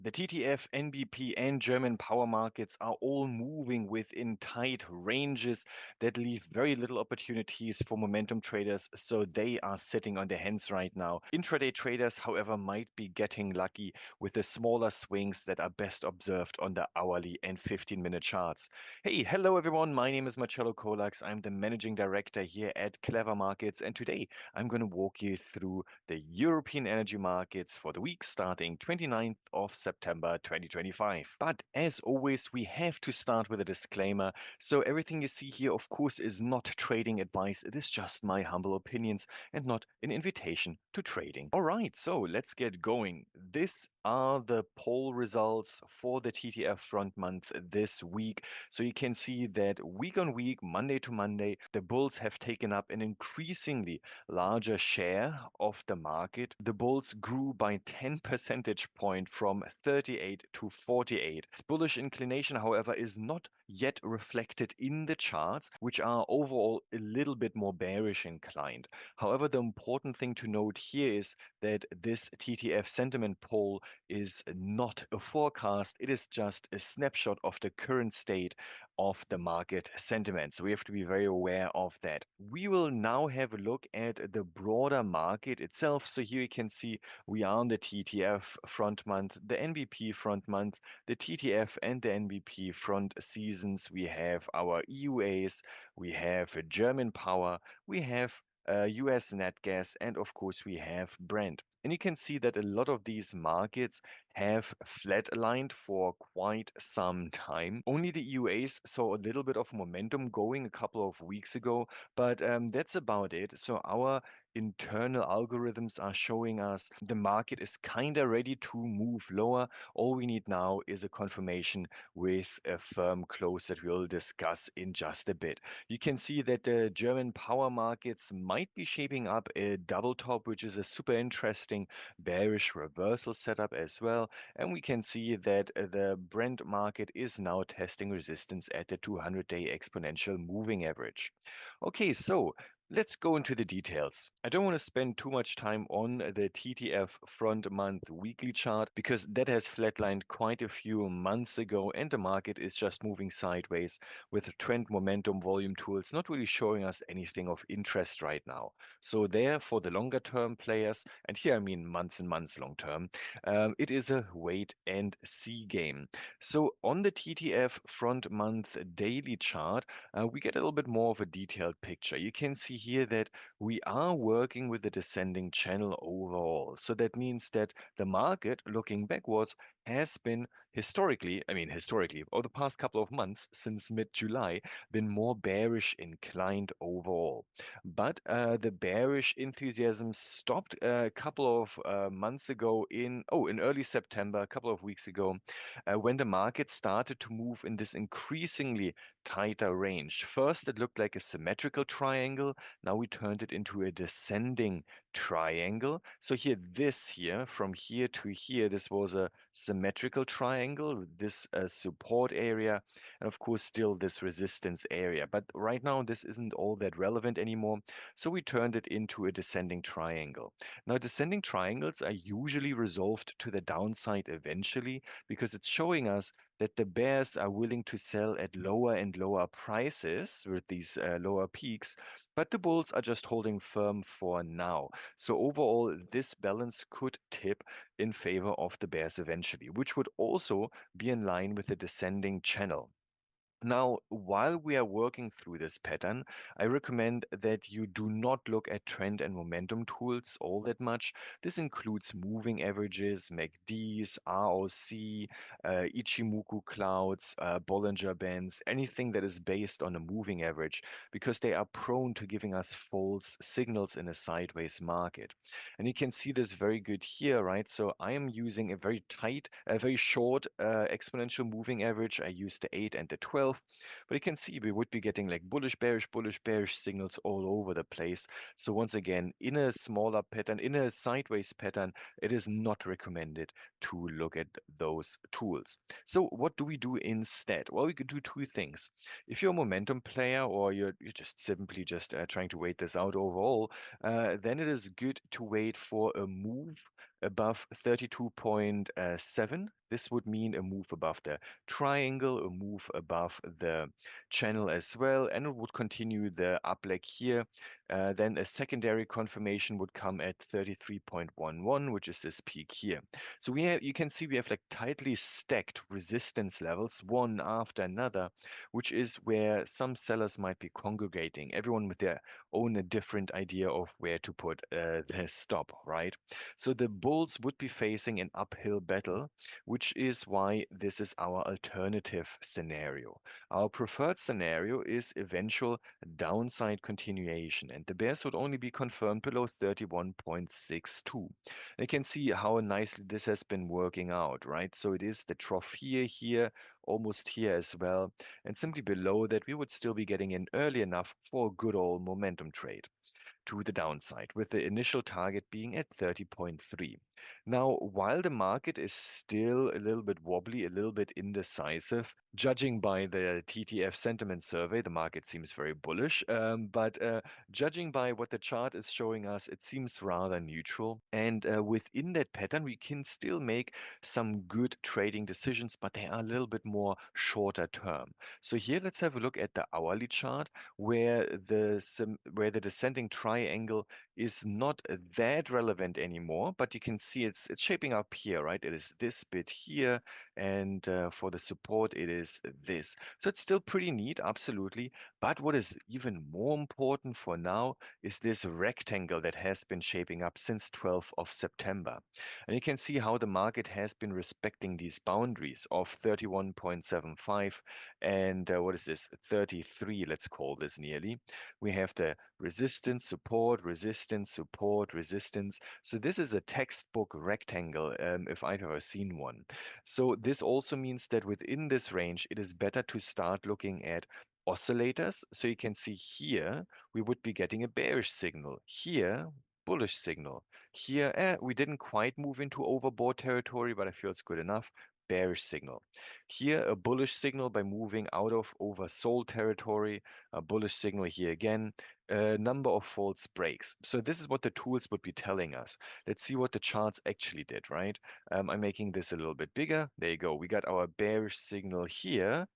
The TTF, NBP, and German power markets are all moving within tight ranges that leave very little opportunities for momentum traders, so they are sitting on their hands right now. Intraday traders, however, might be getting lucky with the smaller swings that are best observed on the hourly and 15-minute charts. Hey, hello everyone. My name is Marcello Colax. I'm the managing director here at Clever Markets, and today I'm going to walk you through the European energy markets for the week starting 29th of September 2025. But as always, we have to start with a disclaimer. So everything you see here, of course, is not trading advice. It is just my humble opinions and not an invitation to trading. All right, so let's get going. These are the poll results for the TTF front month this week. So you can see that week on week, Monday to Monday, the bulls have taken up an increasingly larger share of the market. The bulls grew by 10 percentage point from 38 to 48. This bullish inclination, however, is not yet reflected in the charts, which are overall a little bit more bearish inclined. However, the important thing to note here is that this TTF sentiment poll is not a forecast. It is just a snapshot of the current state of the market sentiment. So we have to be very aware of that. We will now have a look at the broader market itself. So here you can see we are on the TTF front month, the NBP front month, the TTF and the NBP front seasons. We have our EUAs, we have German power, we have US nat gas, and of course we have Brent. And you can see that a lot of these markets have flatlined for quite some time. Only the EUAs saw a little bit of momentum going a couple of weeks ago, but that's about it. So our internal algorithms are showing us the market is kind of ready to move lower. All we need now is a confirmation with a firm close that we'll discuss in just a bit. You can see that the German power markets might be shaping up a double top, which is a super interesting bearish reversal setup as well. And we can see that the Brent market is now testing resistance at the 200-day exponential moving average. Okay, so let's go into the details. I don't want to spend too much time on the TTF front month weekly chart because that has flatlined quite a few months ago and the market is just moving sideways with trend momentum volume tools not really showing us anything of interest right now. So there for the longer term players, and here I mean months and months long term, it is a wait and see game. So on the TTF front month daily chart, we get a little bit more of a detailed picture. You can see here that we are working with a descending channel overall. So that means that the market, looking backwards, has been historically, over the past couple of months since mid-July, been more bearish inclined overall. But the bearish enthusiasm stopped a couple of months ago in early September, a couple of weeks ago, when the market started to move in this increasingly tighter range. First, it looked like a symmetrical triangle. Now we turned it into a descending triangle. So here, from here to here, this was a symmetrical triangle, this support area, and of course still this resistance area. But right now, this isn't all that relevant anymore. So we turned it into a descending triangle. Now, descending triangles are usually resolved to the downside eventually because it's showing us that the bears are willing to sell at lower and lower prices with these lower peaks, but the bulls are just holding firm for now. So overall, this balance could tip in favor of the bears eventually, which would also be in line with the descending channel. Now, while we are working through this pattern, I recommend that you do not look at trend and momentum tools all that much. This includes moving averages, MACDs, ROC, Ichimoku clouds, Bollinger Bands, anything that is based on a moving average, because they are prone to giving us false signals in a sideways market. And you can see this very good here, right? So I am using a very short exponential moving average. I use the 8 and the 12. But you can see we would be getting like bullish, bearish signals all over the place. So once again, in a smaller pattern, in a sideways pattern, it is not recommended to look at those tools. So what do we do instead? Well, we could do two things. If you're a momentum player or you're just simply just trying to wait this out overall, then it is good to wait for a move above 32.7 This would mean a move above the triangle, a move above the channel as well, and it would continue the up leg here. Then a secondary confirmation would come at 33.11, which is this peak here. So you can see we have like tightly stacked resistance levels, one after another, which is where some sellers might be congregating, everyone with their own different idea of where to put their stop, right? So the bulls would be facing an uphill battle, which is why this is our alternative scenario. Our preferred scenario is eventual downside continuation, and the bears would only be confirmed below 31.62. You can see how nicely this has been working out, right? So it is the trough here, almost here as well, and simply below that we would still be getting in early enough for a good old momentum trade to the downside, with the initial target being at 30.3. Now, while the market is still a little bit wobbly, a little bit indecisive, judging by the TTF sentiment survey, the market seems very bullish. But judging by what the chart is showing us, it seems rather neutral. And within that pattern, we can still make some good trading decisions, but they are a little bit more shorter term. So here, let's have a look at the hourly chart where the descending triangle is not that relevant anymore, but you can see it's shaping up here, right? It is this bit here, and for the support, it is this. So it's still pretty neat, absolutely. But what is even more important for now is this rectangle that has been shaping up since 12th of September. And you can see how the market has been respecting these boundaries of 31.75 and what is this? 33, let's call this nearly. We have the resistance, support, resistance, support, resistance. So this is a textbook rectangle, if I've ever seen one. So this also means that within this range, it is better to start looking at oscillators. So you can see here, we would be getting a bearish signal. Here, bullish signal. Here, we didn't quite move into overbought territory, but I feel it's good enough. Bearish signal. Here, a bullish signal by moving out of oversold territory, a bullish signal here again, a number of false breaks. So this is what the tools would be telling us. Let's see what the charts actually did, right? I'm making this a little bit bigger. There you go. We got our bearish signal here.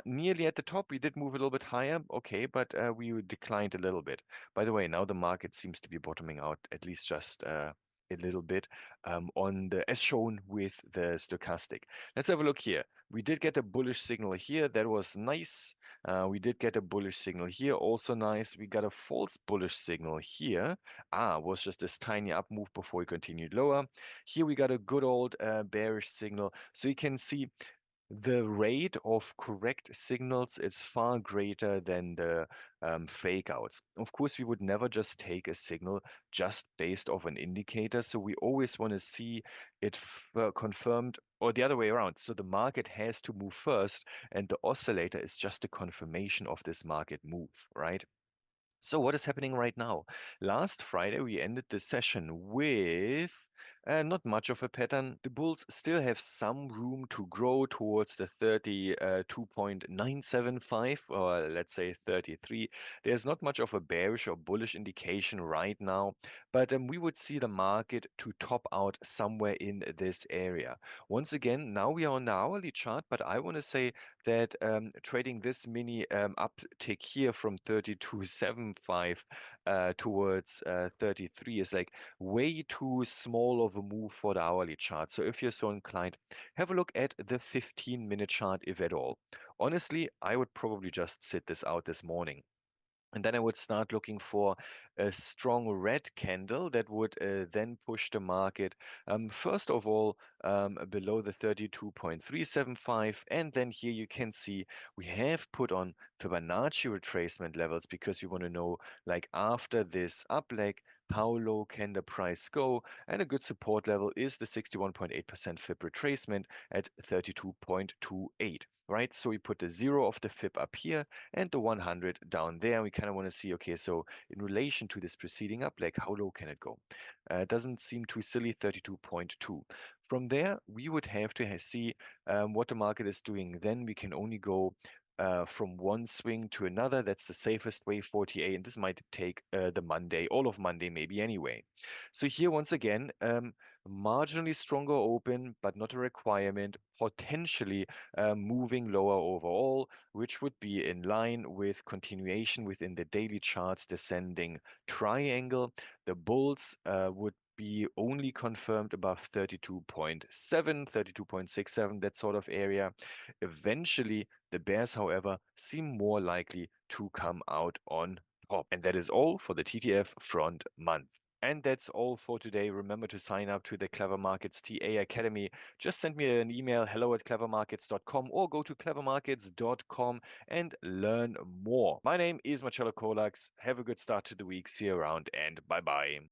Nearly at the top, we did move a little bit higher. Okay, but we declined a little bit. By the way, now the market seems to be bottoming out, at least just a little bit on the as shown with the stochastic. Let's have a look here. We did get a bullish signal here. That was nice. We did get a bullish signal here. Also nice. We got a false bullish signal here. Was just this tiny up move before we continued lower. Here we got a good old bearish signal. So you can see the rate of correct signals is far greater than the fake outs. Of course, we would never just take a signal just based off an indicator. So we always want to see it confirmed or the other way around. So the market has to move first, and the oscillator is just a confirmation of this market move, right? So what is happening right now? Last Friday, we ended the session with not much of a pattern. The bulls still have some room to grow towards the 32.975 or let's say 33. There's not much of a bearish or bullish indication right now, but we would see the market to top out somewhere in this area. Once again, now we are on the hourly chart, but I want to say that trading this mini uptick here from 32.75 towards 33 is like way too small of a move for the hourly chart. So if you're so inclined, have a look at the 15-minute chart, if at all. Honestly, I would probably just sit this out this morning. And then I would start looking for a strong red candle that would then push the market, first of all, below the 32.375. And then here you can see we have put on Fibonacci retracement levels because we want to know, like after this up leg, how low can the price go? And a good support level is the 61.8% Fib retracement at 32.28. Right, so we put the 0 of the Fib up here and the 100 down there. We kind of want to see, okay, so in relation to this preceding up leg, how low can it go? It doesn't seem too silly, 32.2. From there, we would have to see what the market is doing. Then we can only go from one swing to another. That's the safest way, 48. And this might take the Monday, all of Monday maybe anyway. So here, once again, marginally stronger open, but not a requirement, potentially moving lower overall, which would be in line with continuation within the daily charts descending triangle. The bulls would be only confirmed above 32.7, 32.67, that sort of area. Eventually, the bears, however, seem more likely to come out on top. And that is all for the TTF front month. And that's all for today. Remember to sign up to the Clever Markets TA Academy. Just send me an email, hello@clevermarkets.com, or go to clevermarkets.com and learn more. My name is Marcello Colax. Have a good start to the week. See you around and bye bye.